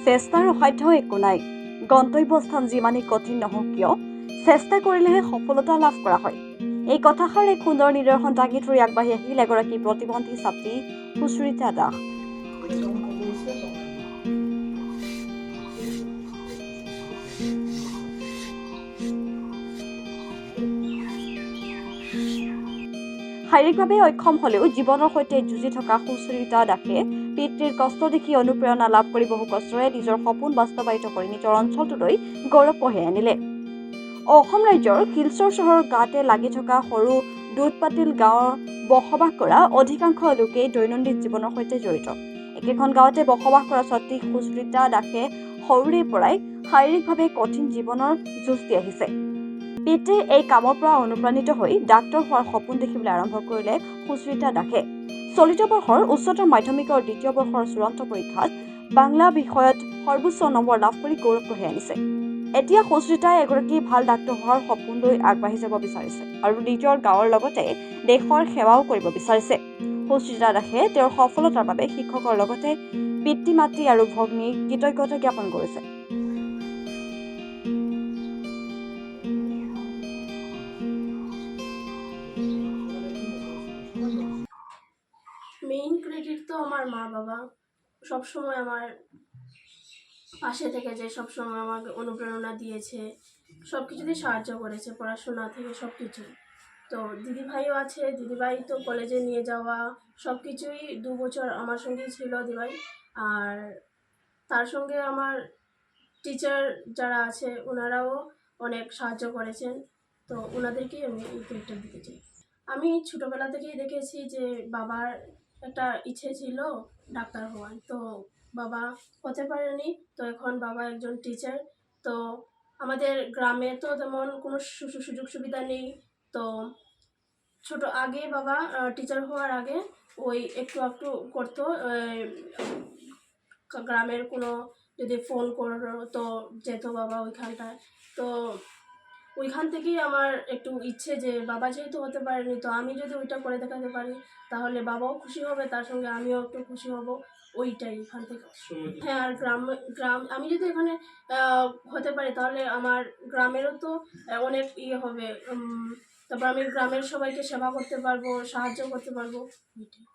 চেষ্টাৰ অসাধ্য একো নাই। গন্তব্যস্থান যিমানেই কঠিন নহওক কিয়, চেষ্টা কৰিলেহে সফলতা লাভ কৰা হয়। এই কথাষাৰ এক সুন্দৰ নিদৰ্শন দাঙি ধৰি আগবাঢ়ি আহিল এগৰাকী প্ৰতিবন্ধী ছাত্ৰী সুচৰিতা দাস। শাৰীৰিকভাৱে অক্ষম হলেও জীৱনৰ সৈতে যুঁজি থকা সুচৰিতা দাসে পিতৃৰ কষ্ট দেখি অনুপ্ৰেৰণা লাভ কৰি বহু কষ্টৰে নিজৰ সপোন বাস্তৱায়িত কৰি নিজৰ অঞ্চলটোলৈ গৌৰৱ কঢ়িয়াই আনিলে। অসম ৰাজ্যৰ শিলচৰ চহৰৰ গাতে লাগি থকা সৰু দুধপাতিল গাঁৱৰ বসবাস কৰা অধিকাংশ লোকেই দৈনন্দিন জীৱনৰ সৈতে জড়িত। একেখন গাঁৱতে বসবাস কৰা ছাত্ৰী সুচৰিতা দাসে সৰুৰে পৰাই শাৰীৰিকভাৱে কঠিন জীৱনৰ যুঁজ দি আহিছে। পিতৃৰ এই কামৰ পৰা অনুপ্ৰাণিত হৈ ডাক্তৰ হোৱাৰ সপোন দেখিবলৈ আৰম্ভ কৰিলে সুচৰিতা দাসে। চলিত বৰ্ষৰ উচ্চতৰ মাধ্যমিকৰ দ্বিতীয় বৰ্ষৰ চূড়ান্ত পৰীক্ষাত বাংলা বিষয়ত সৰ্বোচ্চ নম্বৰ লাভ কৰি গৌৰৱ কঢ়িয়াই আনিছে। এতিয়া সুচৰিতাই এগৰাকী ভাল ডাক্তৰ হোৱাৰ সপোন লৈ আগবাঢ়ি যাব বিচাৰিছে আৰু নিজৰ গাঁৱৰ লগতে দেশৰ সেৱাও কৰিব বিচাৰিছে। সুচৰিতা দাসে তেওঁৰ সফলতাৰ বাবে শিক্ষকৰ লগতে পিতৃ মাতৃ আৰু ভগ্নীক কৃতজ্ঞতা জ্ঞাপন কৰিছে। মেইন ক্রেডিট তো আমার মা বাবা সবসময় আমার পাশে থেকে যে সবসময় আমাকে অনুপ্রেরণা দিয়েছে, সব কিছুতেই সাহায্য করেছে, পড়াশোনা থেকে সব কিছু। তো দিদিভাইও আছে, দিদিভাই তো কলেজে নিয়ে যাওয়া সব কিছুই 2 বছর আমার সঙ্গেই ছিল দিদিভাই। আর তার সঙ্গে আমার টিচার যারা আছে ওনারাও অনেক সাহায্য করেছেন। তো ওনাদেরকেই আমি এই ক্রেডিটটা দিতে চাই। আমি ছোটোবেলা থেকেই দেখেছি যে বাবার একটা ইচ্ছে ছিল ডাক্তার হওয়ার, তো বাবা হতে পারেনি। তো এখন বাবা একজন টিচার। তো আমাদের গ্রামে তো তেমন কোনো সুযোগ সুবিধা নেই। তো ছোট আগে বাবা টিচার হওয়ার আগে ওই একটু একটু করতো, গ্রামের কোনো যদি ফোন করো তো যেত বাবা ওইখানটায়। তো ওইখান থেকেই আমার একটু ইচ্ছে যে বাবা যেহেতু হতে পারেনি, তো আমি যদি ওইটা করে দেখাতে পারি তাহলে বাবাও খুশি হবে, তার সঙ্গে আমিও একটু খুশি হব। ওইটাই এখান থেকে। হ্যাঁ, আর গ্রাম আমি যদি এখানে হতে পারি তাহলে আমার গ্রামেরও তো অনেক ইয়ে হবে। তারপর আমি গ্রামের সবাইকে সেবা করতে পারবো, সাহায্য করতে পারবো। ওইটাই।